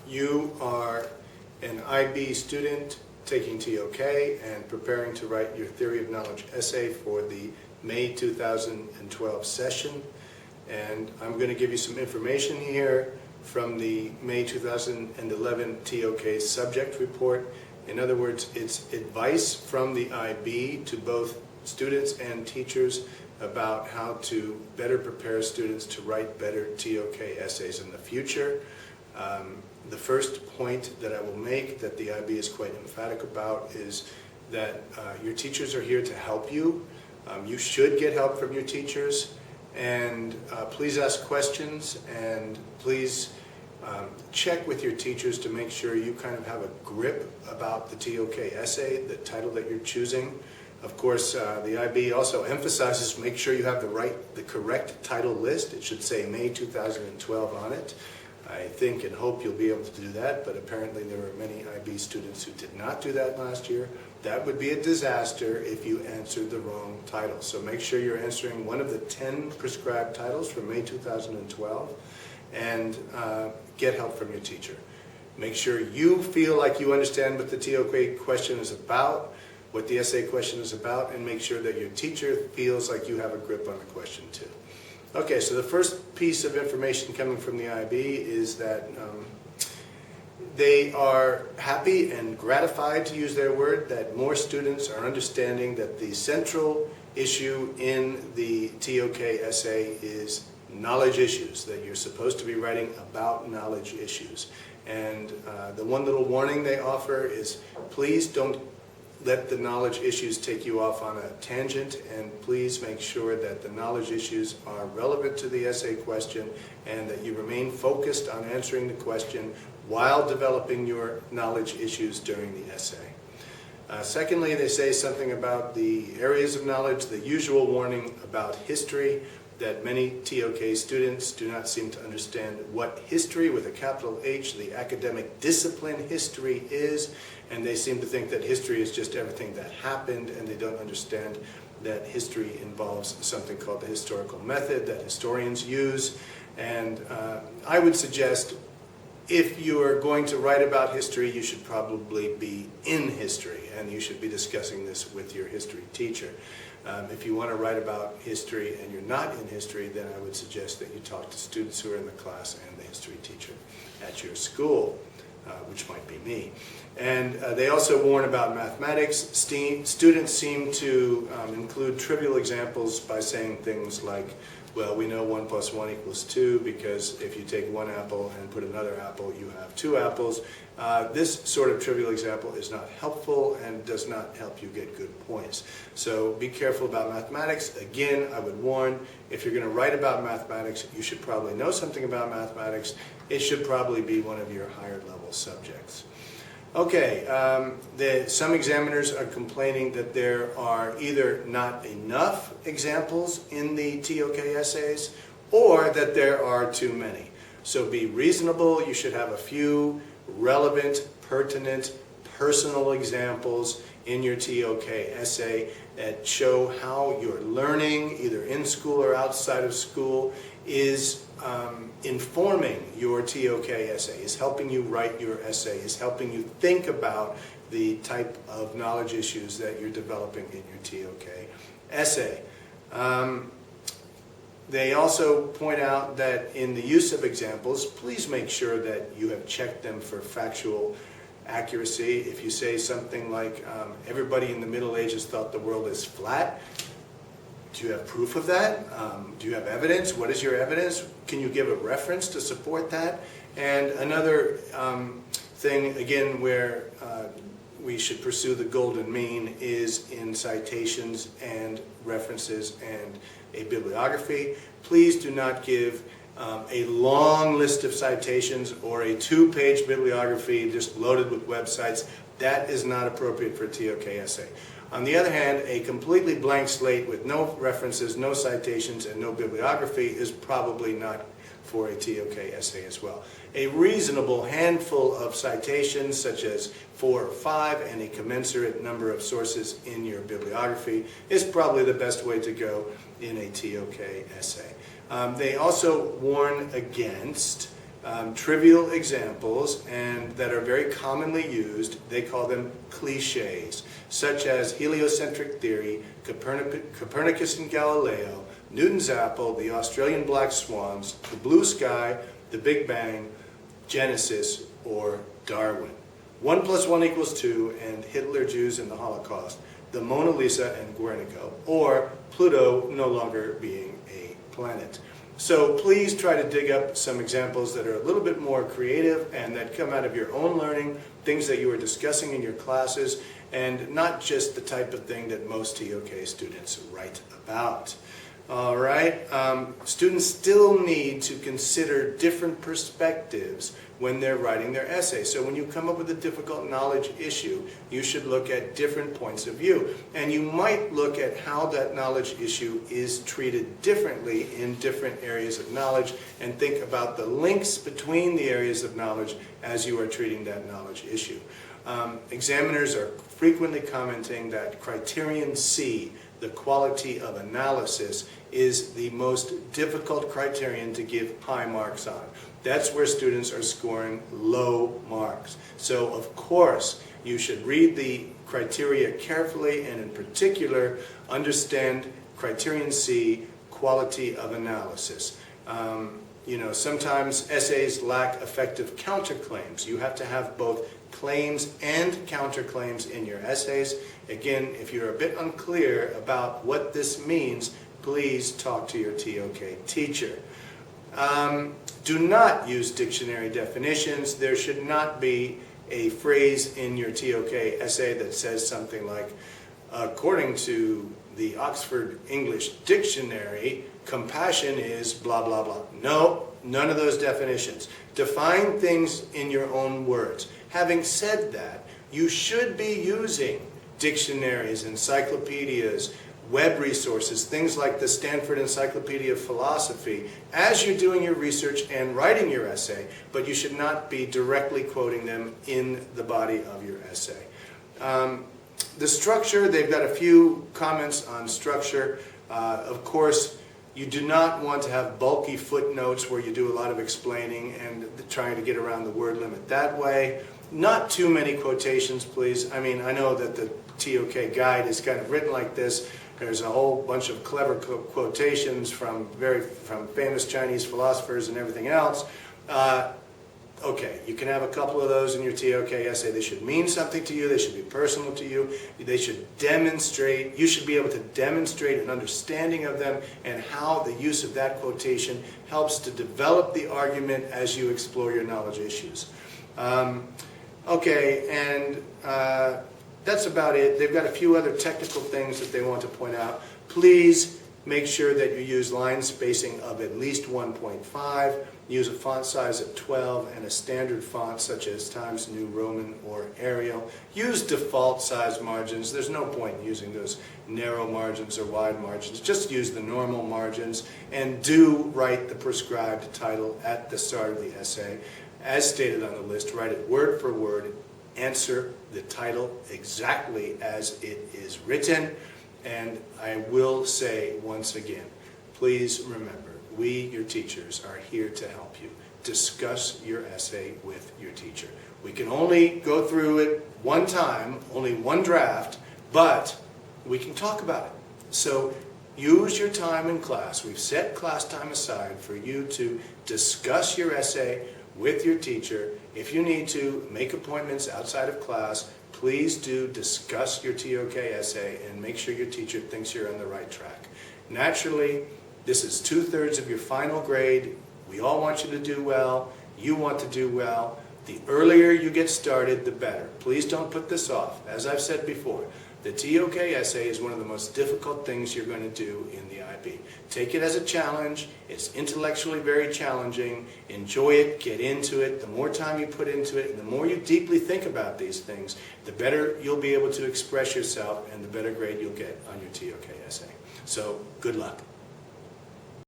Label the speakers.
Speaker 1: you are an IB student taking ToK and preparing to write your Theory of Knowledge essay for the May 2012 session. And I'm going to give you some information here from the May 2011 ToK subject report. In other words, it's advice from the IB to both students and teachers about how to better prepare students to write better ToK essays in the future. The first point that I will make that the IB is quite emphatic about is that your teachers are here to help you. You should get help from your teachers, and please ask questions, and please check with your teachers to make sure you kind of have a grip about the ToK essay, the title that you're choosing. Of course, the IB also emphasizes make sure you have the correct title list. It should say May 2012 on it. I think and hope you'll be able to do that, but apparently there were many IB students who did not do that last year. That would be a disaster if you answered the wrong title. So make sure you're answering one of the 10 prescribed titles for May 2012 and get help from your teacher. Make sure you feel like you understand what the ToK question is about, what the essay question is about, and make sure that your teacher feels like you have a grip on the question too. Okay, so the first piece of information coming from the IB is that they are happy and gratified, to use their word, that more students are understanding that the central issue in the ToK essay is knowledge issues, that you're supposed to be writing about knowledge issues. And the one little warning they offer is please don't let the knowledge issues take you off on a tangent, and please make sure that the knowledge issues are relevant to the essay question and that you remain focused on answering the question while developing your knowledge issues during the essay. Secondly, they say something about the areas of knowledge, the usual warning about history, that many ToK students do not seem to understand what history, with a capital H, the academic discipline history is, and they seem to think that history is just everything that happened, and they don't understand that history involves something called the historical method that historians use. And I would suggest if you are going to write about history, you should probably be in history, and you should be discussing this with your history teacher. If you want to write about history and you're not in history, then I would suggest that you talk to students who are in the class and the history teacher at your school, which might be me. And they also warn about mathematics. Students seem to include trivial examples by saying things like, well, we know 1 + 1 = 2 because if you take one apple and put another apple, you have 2 apples. This sort of trivial example is not helpful and does not help you get good points. So be careful about mathematics. Again, I would warn, if you're going to write about mathematics, you should probably know something about mathematics. It should probably be one of your higher level subjects. Okay, some examiners are complaining that there are either not enough examples in the ToK essays or that there are too many. So be reasonable. You should have a few relevant, pertinent, personal examples in your ToK essay that show how your learning, either in school or outside of school, is informing your ToK essay, is helping you write your essay, is helping you think about the type of knowledge issues that you're developing in your ToK essay. They also point out that in the use of examples, please make sure that you have checked them for factual accuracy. If you say something like, everybody in the Middle Ages thought the world is flat, do you have proof of that? Do you have evidence? What is your evidence? Can you give a reference to support that? And another thing, again, where we should pursue the golden mean is in citations and references and a bibliography. Please do not give a long list of citations or a 2-page bibliography just loaded with websites. That is not appropriate for a ToK essay. On the other hand, a completely blank slate with no references, no citations, and no bibliography is probably not for a ToK essay as well. A reasonable handful of citations, such as 4 or 5, and a commensurate number of sources in your bibliography is probably the best way to go in a ToK essay. They also warn against trivial examples and that are very commonly used. They call them cliches, such as heliocentric theory, Copernicus and Galileo, Newton's apple, the Australian black swans, the blue sky, the Big Bang, Genesis, or Darwin. 1 + 1 = 2, and Hitler, Jews, and the Holocaust, the Mona Lisa and Guernica, or Pluto no longer being a planet. So please try to dig up some examples that are a little bit more creative and that come out of your own learning, things that you are discussing in your classes, and not just the type of thing that most ToK students write about. All right, students still need to consider different perspectives when they're writing their essay. So when you come up with a difficult knowledge issue, you should look at different points of view. And you might look at how that knowledge issue is treated differently in different areas of knowledge and think about the links between the areas of knowledge as you are treating that knowledge issue. Examiners are frequently commenting that criterion C, the quality of analysis, is the most difficult criterion to give high marks on. That's where students are scoring low marks. So of course you should read the criteria carefully and in particular understand criterion C, quality of analysis. Sometimes essays lack effective counterclaims. You have to have both claims and counterclaims in your essays. Again, if you're a bit unclear about what this means, please talk to your ToK teacher. Do not use dictionary definitions. There should not be a phrase in your ToK essay that says something like, according to the Oxford English Dictionary, compassion is blah, blah, blah. No, none of those definitions. Define things in your own words. Having said that, you should be using dictionaries, encyclopedias, web resources, things like the Stanford Encyclopedia of Philosophy, as you're doing your research and writing your essay, but you should not be directly quoting them in the body of your essay. The structure, they've got a few comments on structure. Of course, you do not want to have bulky footnotes where you do a lot of explaining and trying to get around the word limit that way. Not too many quotations, please. I mean, I know that the ToK guide is kind of written like this. There's a whole bunch of clever quotations from famous Chinese philosophers and everything else. Okay, you can have a couple of those in your ToK essay. They should mean something to you. They should be personal to you. They should demonstrate, you should be able to demonstrate an understanding of them and how the use of that quotation helps to develop the argument as you explore your knowledge issues. Okay, and that's about it. They've got a few other technical things that they want to point out. Please make sure that you use line spacing of at least 1.5. Use a font size of 12 and a standard font such as Times New Roman or Arial. Use default size margins. There's no point in using those narrow margins or wide margins. Just use the normal margins and do write the prescribed title at the start of the essay. As stated on the list, write it word for word. Answer the title exactly as it is written. And I will say once again, please remember, we, your teachers, are here to help you. Discuss your essay with your teacher. We can only go through it one time, only one draft, but we can talk about it. So use your time in class. We've set class time aside for you to discuss your essay with your teacher. If you need to make appointments outside of class, please do discuss your ToK essay and make sure your teacher thinks you're on the right track. Naturally, this is 2/3 of your final grade. We all want you to do well. You want to do well. The earlier you get started, the better. Please don't put this off. As I've said before, the ToK essay is one of the most difficult things you're going to do in the IB. Take it as a challenge. It's intellectually very challenging. Enjoy it. Get into it. The more time you put into it and the more you deeply think about these things, the better you'll be able to express yourself and the better grade you'll get on your ToK essay. So, good luck.